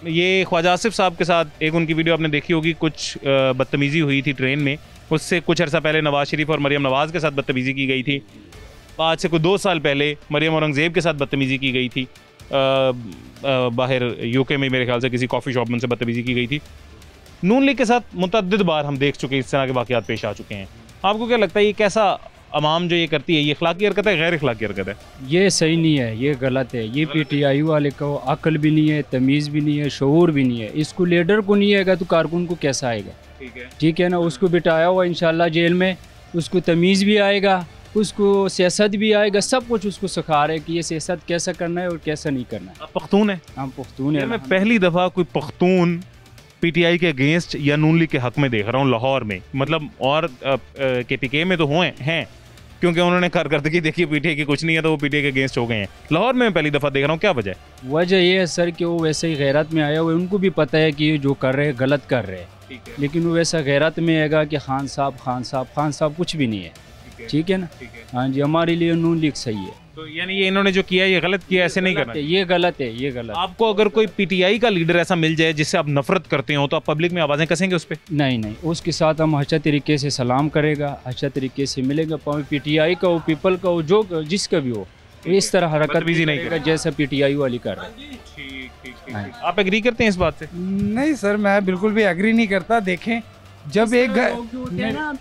ये ख्वाजा आसिफ साहब के साथ एक उनकी वीडियो आपने देखी होगी, कुछ बदतमीज़ी हुई थी ट्रेन में, उससे कुछ अर्सा पहले नवाज़ शरीफ और मरियम नवाज़ के साथ बदतमीज़ी की गई थी। आज से कुछ 2 साल पहले मरियम औरंगज़ेब के साथ बदतमीज़ी की गई थी, बाहर यूके में मेरे ख्याल से किसी कॉफ़ी शॉप में उनसे बदतमीज़ी की गई थी। नून लीग के साथ मुतअद्दिद बार हम देख चुके हैं, इस तरह के वाक़यात पेश आ चुके हैं। आपको क्या लगता है ये कैसा अवाम जो ये करती है, ये अखलाकी हरकत है, गैर अखलाकी हरकत है? ये सही नहीं है, ये गलत है। ये पीटीआई वाले को अक्ल भी नहीं है, तमीज़ भी नहीं है, शऊर भी नहीं है। इसको लीडर को नहीं आएगा तो कारकुन को कैसा आएगा? ठीक है ना, उसको बिठाया हुआ इंशाल्लाह जेल में, उसको तमीज़ भी आएगा, उसको सियासत भी आएगा, सब कुछ उसको सिखा रहे हैं कि ये सियासत कैसा करना है और कैसा नहीं करना है। आप पख्तून है? हम पख्तून है। मैं पहली दफ़ा कोई पख्तून पीटीआई के अगेंस्ट या नून लीग के हक में देख रहा हूँ लाहौर में, मतलब और केपीके में तो हैं क्योंकि उन्होंने कारकर्दगी देखी पीटीआई की कुछ नहीं है तो वो पीटीआई के अगेंस्ट हो गए हैं। लाहौर में मैं पहली दफ़ा देख रहा हूँ, क्या वजह? वजह ये है सर कि वो वैसे ही गैरत में आया हुआ, उनको भी पता है कि ये जो कर रहे हैं गलत कर रहे हैं, लेकिन वो वैसा गैरत में आएगा कि खान साहब कुछ भी नहीं है। ठीक है ना? हाँ जी, हमारे लिए नून लीग सही है। तो यानी ये इन्होंने जो किया ये गलत किया, ऐसे नहीं करना। ये गलत है, ये गलत। आपको अगर कोई पीटीआई का लीडर ऐसा मिल जाए जिससे आप नफरत करते हो तो आप पब्लिक में आवाज़ें कसेंगे उस पर? नहीं, उसके साथ हम अच्छा तरीके से सलाम करेगा, अच्छा तरीके से मिलेगा। पीटीआई का हो, पीपल का हो, जो जिसका भी हो, इस तरह हरकत भी नहीं करेगा जैसा पीटीआई वाली कर रहे हैं। आप एग्री करते हैं इस बात से? नहीं सर, मैं बिल्कुल भी एग्री नहीं करता। देखें, जब एक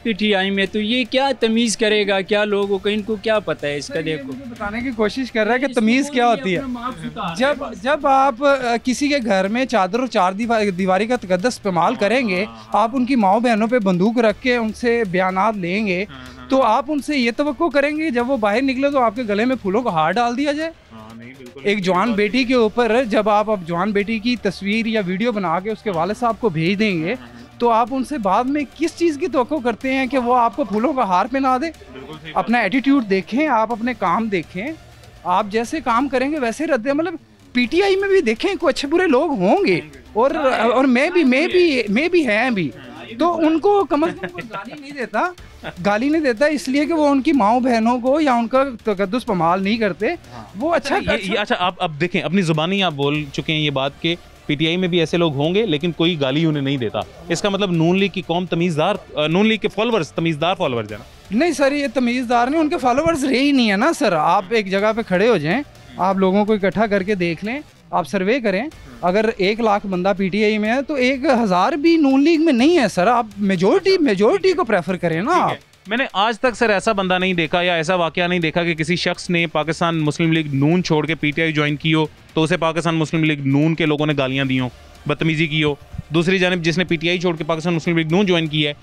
पीटीआई में तो ये क्या तमीज़ करेगा, क्या लोगों को, इनको क्या पता है इसका? देखो, बताने की कोशिश कर रहा है कि तमीज़ क्या होती है। जब आप किसी के घर में चादर और 4 दीवारी का तकद्दस इस्तेमाल करेंगे, आप उनकी माओ बहनों पे बंदूक रख के उनसे बयानात लेंगे तो आप उनसे ये तवक्को करेंगे जब वो बाहर निकले तो आपके गले में फूलों का हार डाल दिया जाए? नहीं, बिल्कुल। एक जवान बेटी के ऊपर जब आप अब जवान बेटी की तस्वीर या वीडियो बना के उसके वालिद साहब को भेज देंगे तो आप उनसे बाद में किस चीज़ की तवक्को करते हैं कि वो आपको फूलों का हार पहना दे? अपना एटीट्यूड देखें, आप अपने काम देखें, आप जैसे काम करेंगे वैसे रद्द। मतलब पीटीआई में भी देखें कोई अच्छे बुरे लोग होंगे और मैं भी हैं भी, तो उनको कम से कम वो गाली नहीं देता इसलिए कि वो उनकी माओ बहनों को या उनका तकद्दुस पमाल नहीं करते। वो अच्छा अच्छा आप अब देखें, अपनी जुबानी आप बोल चुके हैं ये बात कि पीटीआई में भी ऐसे लोग होंगे लेकिन कोई गाली उन्हें नहीं देता। इसका मतलब नून लीग की कौम तमीज़दार, नून लीग के फॉलोअर्स तमीज़दार फॉलोअर्स है ना? नहीं सर, ये तमीज़दार नहीं, उनके फॉलोअर्स रहे ही नहीं है ना सर। आप एक जगह पे खड़े हो जाएं, आप लोगों को इकट्ठा करके देख लें, आप सर्वे करें, अगर 1 लाख बंदा पीटीआई में है तो 1000 भी नून लीग में नहीं है सर। आप मेजोरिटी को प्रेफर करें ना आप। मैंने आज तक सर ऐसा बंदा नहीं देखा या ऐसा वाकया नहीं देखा कि किसी शख्स ने पाकिस्तान मुस्लिम लीग नून छोड़ के पीटीआई ज्वाइन की हो तो उसे पाकिस्तान मुस्लिम लीग नून के लोगों ने गालियां दी हो, बदतमीजी की हो। दूसरी जानिब जिसने पीटीआई छोड़ के पाकिस्तान मुस्लिम लीग नून ज्वाइन की है,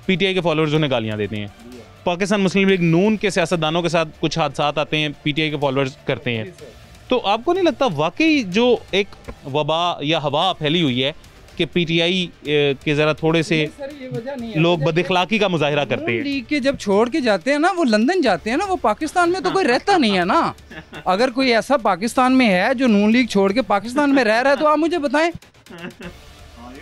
पीटीआई के फॉलोअर्स उन्हें गालियां देते हैं। पाकिस्तान मुस्लिम लीग नून के सियासतदानों के साथ कुछ हादसात आते हैं, पीटीआई के फॉलोअर्स करते हैं। तो आपको नहीं लगता वाकई जो एक वबा या हवा फैली हुई है कि पीटीआई के ज़रा थोड़े से लोग बदअखलाकी का मुजाहिरा करते हैं? लीग के जब छोड़ के जाते हैं ना, वो लंदन जाते हैं ना, वो पाकिस्तान में तो कोई रहता नहीं है ना। अगर कोई ऐसा पाकिस्तान में है जो नून लीग छोड़ के पाकिस्तान में रह रहा है तो आप मुझे बताएं।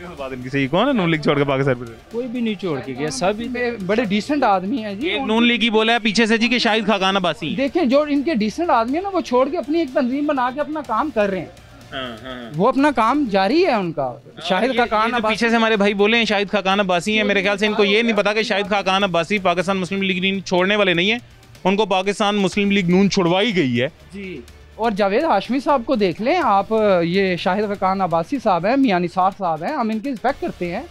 सही, कौन है नून लीग छोड़ के पाकिस्तान में? कोई भी नहीं छोड़ के गया, सब बड़े डिसेंट आदमी है जी। नून लीग ही बोला है पीछे से जी कि शाहिद खाकान अब्बासी। देखें जो इनके डिसेंट आदमी है ना, वो छोड़ के अपनी एक तंजीम बना के अपना काम कर रहे हैं। वो अपना काम जारी है उनका। शाहिद खाकान तो पीछे से हमारे भाई बोले हैं शाहिद खाकान अब्बासी है। मेरे ख्याल से इनको ये नहीं पता कि शाहिद खाकान अब्बासी पाकिस्तान मुस्लिम लीग नून छोड़ने वाले नहीं है, उनको पाकिस्तान मुस्लिम लीग नून छुड़वाई गई है जी। और जावेद हाशमी साहब को देख लें आप, ये शाहिद खाकान अब्बासी साहब हैं, मियां निसार साहब हैं, हम इनकी रिस्पेक्ट करते हैं।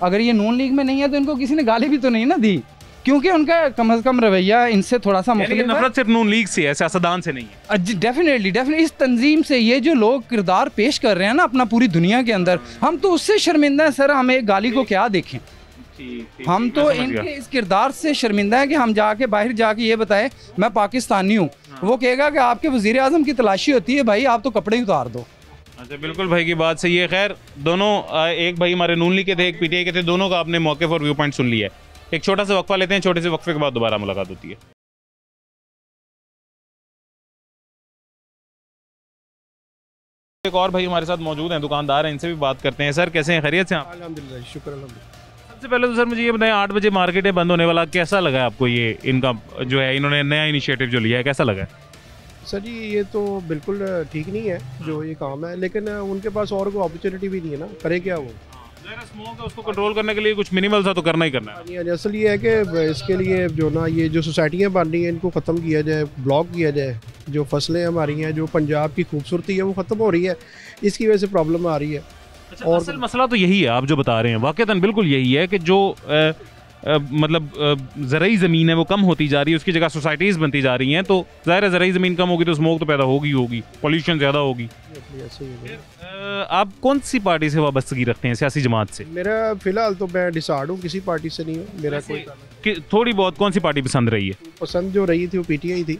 अगर ये नून लीग में नहीं है तो इनको किसी ने गाली भी तो नहीं ना दी, क्योंकि उनका कम से कम रवैया इनसे थोड़ा सा मुख्तलिफ है। नफरत सिर्फ नून लीग से है, सियासतदान से नहीं है। डेफिनेटली इस तंजीम से ये जो लोग किरदार पेश कर रहे हैं ना अपना पूरी दुनिया के अंदर, हम तो उससे शर्मिंदा हैं सर। हम एक गाली को क्या देखें, हम तो इनके इस किरदार से शर्मिंदा है कि हम जाके बाहर जाके ये बताएं मैं पाकिस्तानी हूँ। वो कहेगा कि आपके वजीर आजम की तलाशी होती है, भाई आप तो कपड़े ही उतार दो। अच्छा, बिल्कुल भाई की बात सही है। खैर दोनों, एक भाई हमारे नून लीग के थे, एक पीटीआई के थे, दोनों का आपने मौके पर व्यू पॉइंट सुन लिया है। एक छोटा सा वक्फा लेते हैं, छोटे से वक्फे के बाद दोबारा मुलाकात होती है। एक और भाई हमारे साथ मौजूद हैं, दुकानदार हैं, इनसे भी बात करते हैं। सर कैसे हैं, खैरियत से आप? अल्हम्दुलिल्लाह, शुक्र अल्हम्दुलिल्लाह। सबसे पहले तो सर मुझे ये बताएं, 8 बजे मार्केटें बंद होने वाला, कैसा लगा आपको ये इनका जो है, इन्होंने नया इनिशिएटिव जो लिया है, कैसा लगा? सर जी ये तो बिल्कुल ठीक नहीं है जो ये काम है, लेकिन उनके पास और कोई अपॉर्चुनिटी भी नहीं है ना, करे क्या वो? स्मोक है, उसको कंट्रोल करने के लिए कुछ मिनिमल सा तो करना ही करना है। असल ये है कि इसके लिए जो ना ये जो सोसाइटियाँ बन रही हैं इनको ख़त्म किया जाए, ब्लॉक किया जाए। जो फसलें हमारी हैं, जो पंजाब की खूबसूरती है वो ख़त्म हो रही है, इसकी वजह से प्रॉब्लम आ रही है। अच्छा, और असल मसला तो यही है आप जो बता रहे हैं, वाकईतन बिल्कुल यही है कि जो मतलब ज़रई ज़मीन है वो कम होती जा रही है, उसकी जगह सोसाइटीज़ बनती जा रही हैं, तो ज़ाहिर है ज़रई ज़मीन कम होगी तो स्मोक तो पैदा होगी, पॉल्यूशन ज़्यादा होगी। आप कौन सी पार्टी से वाबस्तगी रखते हैं, सियासी जमात से? मेरा फ़िलहाल तो मैं डिसाइड हूँ, किसी पार्टी से नहीं हूँ। मेरा कोई थोड़ी बहुत कौन सी पार्टी पसंद रही है? पसंद जो रही थी वो पीटीआई थी,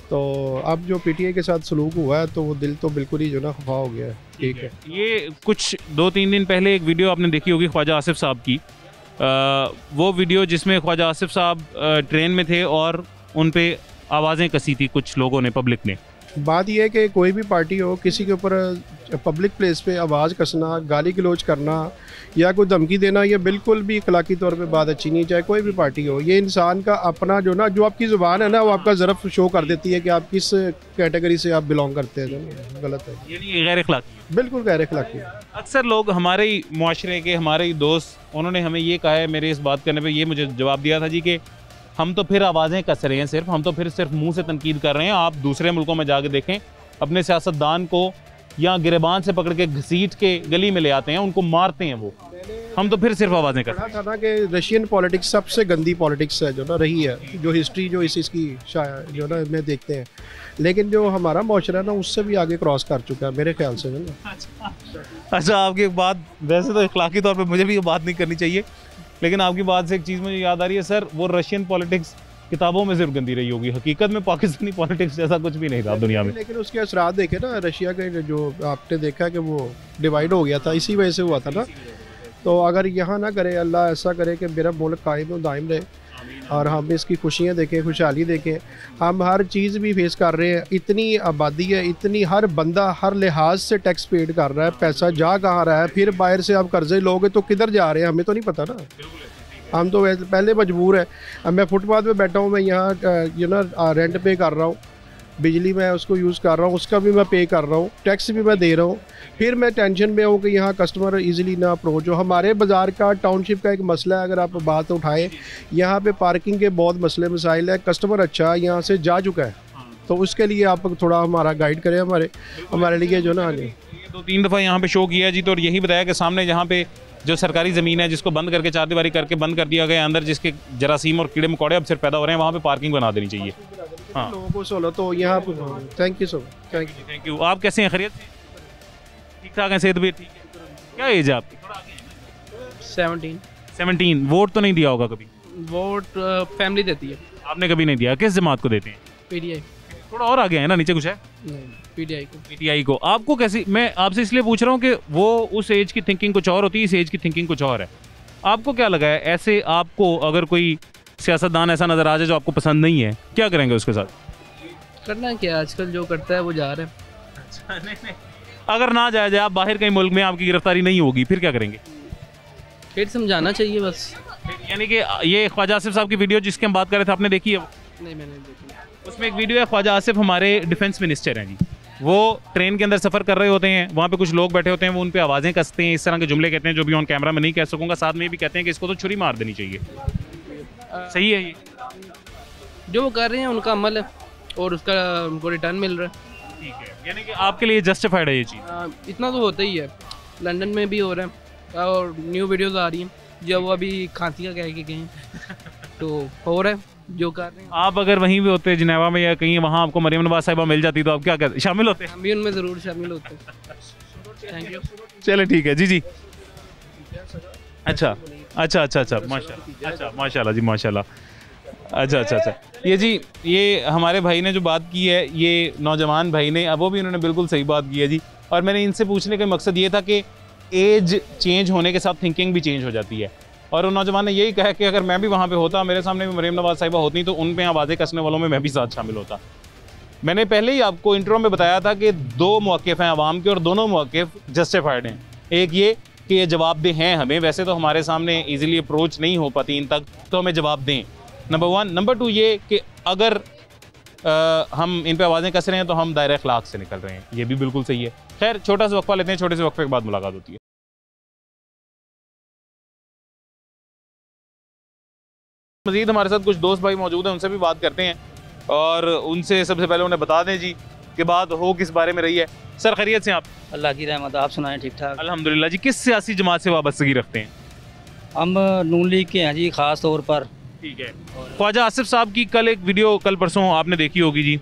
तो अब जो पीटीआई के साथ सलूक हुआ है तो वो दिल तो बिल्कुल ही जो ना खफा हो गया है। ठीक है, ये कुछ 2-3 दिन पहले एक वीडियो आपने देखी होगी ख्वाजा आसिफ साहब की, वो वीडियो जिसमें ख्वाजा आसिफ साहब ट्रेन में थे और उन पे आवाज़ें कसी थी कुछ लोगों ने, पब्लिक ने। बात यह है कि कोई भी पार्टी हो, किसी के ऊपर पब्लिक प्लेस पे आवाज़ कसना, गाली गलौज करना या कोई धमकी देना, ये बिल्कुल भी अखलाकी तौर पे बात अच्छी नहीं, चाहे कोई भी पार्टी हो। ये इंसान का अपना जो ना, जो आपकी ज़ुबान है ना, वो आपका ज़रफ़ शो कर देती है कि आप किस कैटेगरी से आप बिलोंग करते हैं। गलत है, ये गैर अखलाकी, बिल्कुल गैर अखलाकी। अक्सर लोग हमारे ही मुआशरे के, हमारे ही दोस्त, उन्होंने हमें ये कहा है, मेरे इस बात करने पर ये मुझे जवाब दिया था जी कि हम तो फिर आवाज़ें कस रहे हैं, हम तो फिर सिर्फ मुंह से तनकीद कर रहे हैं। आप दूसरे मुल्कों में जाके देखें, अपने सियासतदान को या गिरबान से पकड़ के घसीट के गली में ले आते हैं, उनको मारते हैं वो। हम तो फिर सिर्फ आवाज़ें कर रहे हैं। था कि रशियन पॉलिटिक्स सबसे गंदी पॉलिटिक्स है जो ना रही है, जो हिस्ट्री जो इसकी जो ना में देखते हैं, लेकिन जो हमारा माशरा है ना उससे भी आगे क्रॉस कर चुका है मेरे ख्याल से ना। अच्छा, आपकी बात, वैसे तो अखलाकी तौर पे मुझे भी ये बात नहीं करनी चाहिए, लेकिन आपकी बात से एक चीज़ मुझे याद आ रही है सर, वो रशियन पॉलिटिक्स किताबों में सिर्फ गंदी रही होगी, हकीकत में पाकिस्तानी पॉलिटिक्स जैसा कुछ भी नहीं था दुनिया में। लेकिन उसके असरात देखे ना, रशिया के जो आपने देखा कि वो डिवाइड हो गया था, इसी वजह से हुआ था ना। तो अगर यहाँ ना करे, अल्लाह ऐसा करे कि मेरा मुल्क कायम और दायम रहे और हम इसकी खुशियाँ देखें, खुशहाली देखें। हम हर चीज़ भी फेस कर रहे हैं, इतनी आबादी है, इतनी हर बंदा हर लिहाज से टैक्स पेड कर रहा है, पैसा जा कहाँ रहा है, फिर बाहर से आप कर्जे लोगे तो किधर जा रहे हैं हमें तो नहीं पता ना। हम तो वैसे पहले मजबूर है। अब मैं फुटपाथ पे बैठा हूँ, मैं यहाँ रेंट पे कर रहा हूँ, बिजली मैं उसको यूज़ कर रहा हूँ, उसका भी मैं पे कर रहा हूँ, टैक्स भी मैं दे रहा हूँ, फिर मैं टेंशन में हूँ कि यहाँ कस्टमर इजीली ना अप्रोच हो। हमारे बाज़ार का, टाउनशिप का एक मसला है, अगर आप बात उठाएं, यहाँ पे पार्किंग के बहुत मसले मसाइल है। कस्टमर अच्छा यहाँ से जा चुका है, तो उसके लिए आप थोड़ा हमारा गाइड करें, हमारे लिए जो ना आगे 2-3 दफ़ा यहाँ पे शो किया जी, तो यही बताया कि सामने जहाँ पे जो सरकारी ज़मीन है जिसको बंद करके चारदीवारी करके बंद कर दिया गया, अंदर जिसके जरासीम और कीड़े मकोड़े अब सिर्फ पैदा हो रहे हैं, वहाँ पे पार्किंग बना देनी चाहिए। हाँ, लोगों को सहूलत तो यहाँ पर। Thank you so much. Thank you. आप कैसे हैं? खैरियत से? ठीक ठाक हैं? सेहत भी ठीक है? क्या एज है आपकी? 17। वोट तो नहीं दिया होगा कभी? वोट फैमिली देती है। आपने कभी नहीं दिया? किस जमात को देते हैं? पीटीआई। थोड़ा और आगे है ना, नीचे कुछ है? पीटीआई को। आपको कैसी, मैं आपसे इसलिए पूछ रहा हूँ कि वो उस एज की थिंकिंग कुछ और होती है, इस एज की थिंकिंग कुछ और है। आपको क्या लगा है, ऐसे आपको अगर कोई सियासतदान ऐसा नज़र आ जाए जो आपको पसंद नहीं है, क्या करेंगे उसके साथ? करना क्या, आजकल जो करता है वो जा रहा है। अच्छा, नहीं। अगर ना जाए आप बाहर कहीं मुल्क में आपकी गिरफ्तारी नहीं होगी, फिर क्या करेंगे? फिर समझाना चाहिए बस। यानी कि ये ख्वाजा आसिफ साहब की वीडियो जिसकी हम बात कर रहे थे, आपने देखी है? नहीं, मैंने देखी। उसमें एक वीडियो है, ख्वाजा आसिफ हमारे डिफेंस मिनिस्टर हैं जी, वो ट्रेन के अंदर सफ़र कर रहे होते हैं, वहाँ पे कुछ लोग बैठे होते हैं, वो उन पे आवाज़ें कसते हैं, इस तरह के जुमले कहते हैं जो भी ऑन कैमरा में नहीं कह सकूँगा, साथ में भी कहते हैं कि इसको तो छुरी मार देनी चाहिए। सही है ये? जो वो कर रहे हैं उनका अमल है और उसका उनको रिटर्न मिल रहा है। ठीक है, यानी कि आपके लिए जस्टिफाइड है ये चीज़? इतना तो होता ही है, लंदन में भी हो रहा है और न्यू वीडियोज़ आ रही हैं जब वो अभी खांसी का कह के गए तो हो रहा है जो कर रहे हैं। आप अगर वहीं भी होते जिनेवा में या कहीं, वहाँ आपको मरियम नवाज साहिबा मिल जाती तो आप क्या करते? शामिल होते? हम भी उनमें ज़रूर शामिल होते हैं। Thank you. चले ठीक है जी। अच्छा, माशाल्लाह जी, माशाल्लाह। अच्छा। ये जी, ये हमारे भाई ने जो बात की है, ये नौजवान भाई ने, अब वो भी उन्होंने बिल्कुल सही बात की है जी। और मैंने इनसे पूछने का मकसद ये था कि एज चेंज होने के साथ थिंकिंग भी चेंज हो जाती है, और उन नौजवान ने यही कहा कि अगर मैं भी वहाँ पे होता, मेरे सामने भी मरियम नवाज साहिबा होती, तो उन पे आवाज़ें कसने वालों में मैं भी साथ शामिल होता। मैंने पहले ही आपको इंट्रो में बताया था कि 2 मौक़िफ़ हैं आवाम के, और दोनों मौक़िफ़ जस्टिफाइड हैं। एक ये कि ये जवाबदेह हैं हमें, वैसे तो हमारे सामने ईज़िली अप्रोच नहीं हो पाती इन तक, तो हमें जवाब दें, नंबर 1। नंबर 2 ये कि अगर हम इन पे आवाज़ें कस रहे हैं तो हम दायरे अखलाक से निकल रहे हैं, ये भी बिल्कुल सही है। खैर, छोटा सा वक्फा लेते हैं, छोटे से वक्फे के बाद मुलाकात होती है। मज़ीद हमारे साथ कुछ दोस्त भाई मौजूद हैं, उनसे भी बात करते हैं, और उनसे सबसे पहले उन्हें बता दें जी कि बात हो किस बारे में रही है। सर खैरियत से? आप? अल्लाह की रहमत, आप सुनाएं? ठीक ठाक अल्हम्दुलिल्लाह जी। किस सियासी जमात से वाबस्तगी रखते हैं? हम नून लीग के हैं जी, ख़ास तौर पर। ठीक है। ख्वाजा आसिफ साहब की कल एक वीडियो, कल परसों आपने देखी होगी जी,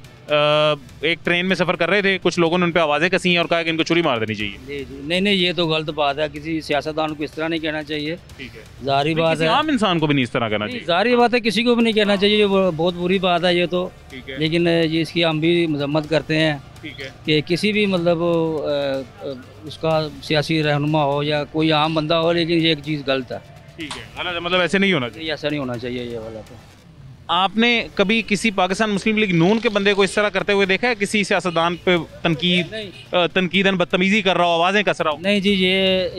एक ट्रेन में सफ़र कर रहे थे, कुछ लोगों ने उन पर आवाज़ें कसी हैं और कहा कि इनको छुरी मार देनी चाहिए। जी, नहीं, ये तो गलत बात है, किसी सियासतदान को इस तरह नहीं कहना चाहिए। ठीक है, जाहिर बात है, आम इंसान को भी नहीं इस तरह कहना चाहिए। जाहिर बात है, किसी को भी नहीं कहना चाहिए, वो बहुत बुरी बात है ये तो। लेकिन ये इसकी हम भी मजम्मत करते हैं कि किसी भी मतलब उसका सियासी रहनुमा हो या कोई आम बंदा हो, लेकिन ये एक चीज़ गलत है। ठीक है, मतलब ऐसे नहीं होना चाहिए, ऐसा नहीं होना चाहिए ये वाला। तो आपने कभी किसी पाकिस्तान मुस्लिम लीग नून के बंदे को इस तरह करते हुए देखा है? किसी सियासतदान पे तनकीदन बदतमीजी कर रहा हो, आवाज़ें कस रहा हो? नहीं जी,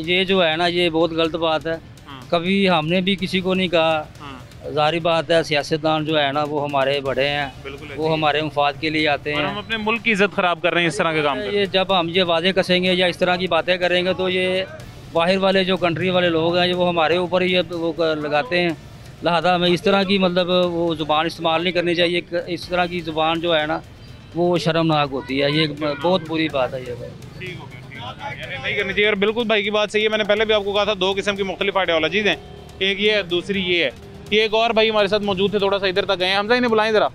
ये जो है ना, ये बहुत गलत बात है। कभी हमने भी किसी को नहीं कहा। जाहिर बात है, सियासतदान जो है ना वो हमारे बड़े हैं, वो हमारे मुफाद के लिए आते हैं। हम अपने मुल्क की इज्जत ख़राब कर रहे हैं इस तरह के काम। ये जब हम ये आवाज़ें कसेंगे या इस तरह की बातें करेंगे तो ये बाहर वाले जो कंट्री वाले लोग हैं वो हमारे ऊपर ही वो लगाते हैं। लिहाजा हमें इस तरह की मतलब वो ज़ुबान इस्तेमाल नहीं करनी चाहिए। इस तरह की ज़ुबान जो है ना वो शर्मनाक होती है, ये बहुत बुरी बात है। ये ठीक हो गया, नहीं करनी चाहिए। और बिल्कुल भाई की बात सही है, मैंने पहले भी आपको कहा था 2 किस्म की मुख्तलिफ आइडियोलॉजीज़ हैं, एक ये है, दूसरी ये है। ये एक और भाई हमारे साथ मौजूद थे, थोड़ा सा इधर तक गए हैं, हमजा इन्हें बुलाएं ज़रा।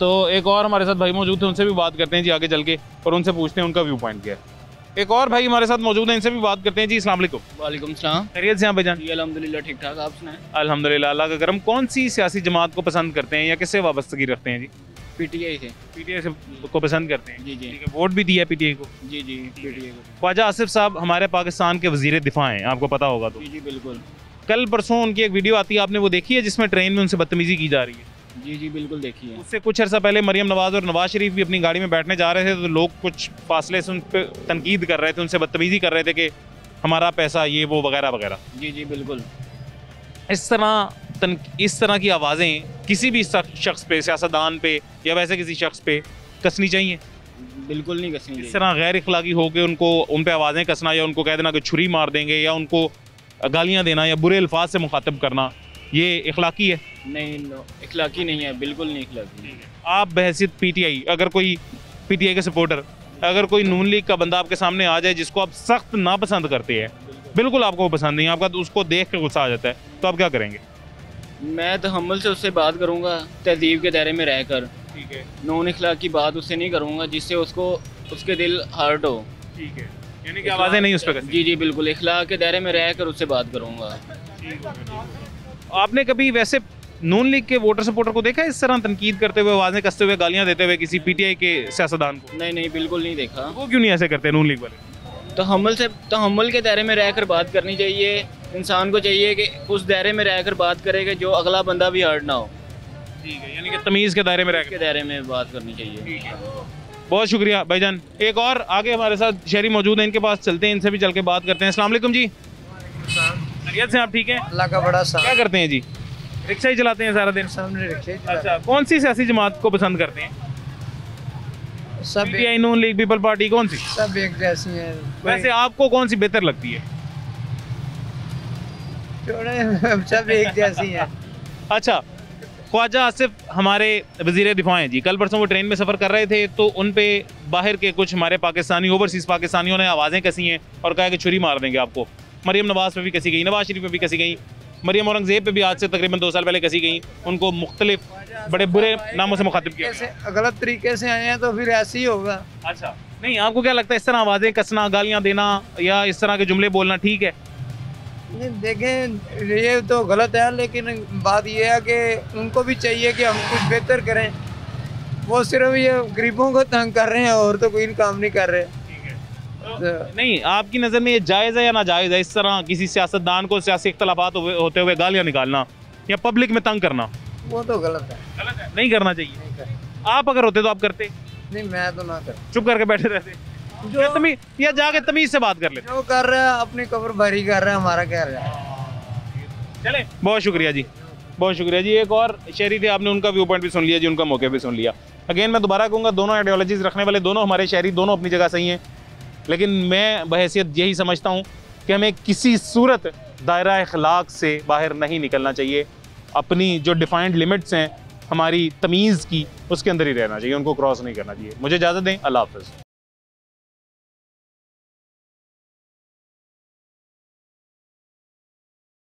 तो एक और हमारे साथ भाई मौजूद थे, उनसे भी बात करते हैं जी आगे चल के, और उनसे पूछते हैं उनका व्यू पॉइंट क्या है। एक और भाई हमारे साथ मौजूद हैं, इनसे भी बात करते हैं जी। अस्सलाम वालेकुम। वालेकुम सलाम। खैरियत से हैं भाईजान? जी अल्हम्दुलिल्लाह ठीक ठाक, आप सुनाएं? अल्हम्दुलिल्लाह अल्लाह का करम। कौन सी सियासी जमात को पसंद करते हैं या किससे वाबस्तगी रखते हैं जी? पीटीआई से। पीटीआई से को पसंद करते हैं? जी जी। ठीक है, वोट भी दिया पीटीआई को? जी जी पीटीआई को। ख्वाजा आसिफ साहब हमारे पाकिस्तान के वजीर दिफा हैं, आपको पता होगा तो। जी जी बिल्कुल। कल परसों उनकी एक वीडियो आती है, आपने वो देखी है जिसमें ट्रेन में उनसे बदतमीजी की जा रही है? जी जी बिल्कुल देखी है। उससे कुछ अर्सा पहले मरियम नवाज और नवाज शरीफ भी अपनी गाड़ी में बैठने जा रहे थे तो लोग कुछ फासले से उन पर तनकीद कर रहे थे, उनसे बदतमीजी कर रहे थे कि हमारा पैसा ये वो वगैरह वगैरह। जी जी बिल्कुल। इस तरह की आवाज़ें किसी भी शख्स पे, सियासतदान पे या वैसे किसी शख्स पे कसनी चाहिए? बिल्कुल नहीं कसनी चाहिए। इस तरह गैर इखलाकी हो के उनको उन पे आवाज़ें कसना या उनको कह देना कि छुरी मार देंगे या उनको गालियाँ देना या बुरे अल्फाज से मुखातब करना, ये इखलाकी है? नहीं इखलाकी नहीं है, बिल्कुल नहीं इखलाकी। आप बहैसियत पीटीआई, अगर कोई पीटीआई के सपोर्टर, अगर कोई नून लीग का बंदा आपके सामने आ जाए जिसको आप सख्त नापसंद करते हैं, बिल्कुल आपको वो पसंद नहीं, आपका तो उसको देख के गुस्सा आ जाता है, तो आप क्या करेंगे? मैं तहम्मुल से उससे बात करूँगा, तहजीब के दायरे में रहकर। ठीक है। नॉन इखलाक की बात उससे नहीं करूँगा जिससे उसको उसके दिल हर्ट हो। ठीक है, यानी कि आवाज़ें नहीं उस पर? जी जी बिल्कुल, इखलाक के दायरे में रहकर उससे बात करूँगा। आपने कभी वैसे नून लीग के वोटर सपोर्टर को देखा है इस तरह तनकीद करते हुए, आवाज़ें कसते हुए, गालियाँ देते हुए किसी पीटीआई के सियासतदान को? नहीं नहीं बिल्कुल नहीं देखा। वो क्यों नहीं ऐसे करते नून लीग वाले? तहम्मुल के दायरे में रहकर बात करनी चाहिए। इंसान को चाहिए कि उस दायरे में रहकर बात करे कि जो अगला बंदा भी हर्ट ना हो। ठीक है, यानी कि तमीज़ के दायरे में रह के दायरे में बात करनी चाहिए। बहुत शुक्रिया भाईजान। एक और आगे हमारे साथ शहरी मौजूद हैं, इनके पास चलते हैं, इनसे भी चल के बात करते हैं। अस्सलाम वालेकुम जी। खैरियत से? आप ठीक हैं? अल्लाह का बड़ा सा। क्या करते हैं जी? रिक्शा ही चलाते हैं सारा दिन? सामने रिक्शा। अच्छा, कौन सी सियासी जमात को पसंद करते हैं? सब पीटीआई, नून लीग, पीपल पार्टी, कौन सी? सब एक जैसी हैं। वैसे आपको कौन सी बेहतर लगती है? सब एक जैसी हैं। अच्छा, ख्वाजा आसिफ हमारे वजीर दिफा हैं जी। कल परसों वो ट्रेन में सफ़र कर रहे थे तो उन पे बाहर के कुछ हमारे पाकिस्तानी, ओवरसीज़ पाकिस्तानियों ने आवाज़ें कसी हैं और कहा कि छुरी मार देंगे आपको। मरियम नवाज़ पे भी कसी गई, नवाज शरीफ पे भी कसी गई, मरियम औरंगज़ेब पे भी आज से तकरीबन 2 साल पहले कसी गई। उनको मुख्तलिफ बड़े बुरे नामों से मुखातिब किया। गलत तरीके से आए हैं तो फिर ऐसे ही होगा। अच्छा, नहीं आपको क्या लगता है इस तरह आवाज़ें कसना, गालियाँ देना या इस तरह के जुमले बोलना ठीक है? नहीं देखें, ये तो गलत है, लेकिन बात ये है कि उनको भी चाहिए कि हम कुछ बेहतर करें। वो सिर्फ ये गरीबों को तंग कर रहे हैं और तो कोई काम नहीं कर रहे। नहीं, आपकी नज़र में ये जायज़ है या नाजायज़ है इस तरह किसी सियासतदान को सियासी इख्तलाफात होते हुए गालियाँ निकालना या पब्लिक में तंग करना? वो तो गलत है। गलत है, नहीं करना चाहिए। आप अगर होते तो आप करते? नहीं, मैं तो ना कर, चुप करके बैठे रहते जो तमीज, या जाके तमीज से बात कर ले। जो कर रहे हैं अपनी कब्र भरी कर रहे हैं, हमारा क्या रहा है। चले, बहुत शुक्रिया जी, बहुत शुक्रिया जी। एक और शहरी थे, आपने उनका व्यू पॉइंट भी सुन लिया जी, उनका मौके भी सुन लिया। अगेन मैं दोबारा कहूँगा, दोनों आइडियोलॉजीज रखने वाले दोनों हमारे शहरी, दोनों अपनी जगह सही हैं, लेकिन मैं बहैसियत यही समझता हूँ कि हमें किसी सूरत दायरा अखलाक से बाहर नहीं निकलना चाहिए। अपनी जो डिफाइंड लिमिट्स हैं हमारी तमीज़ की, उसके अंदर ही रहना चाहिए, उनको क्रॉस नहीं करना चाहिए। मुझे इजाज़त दें, अल्लाह हाफ़िज़।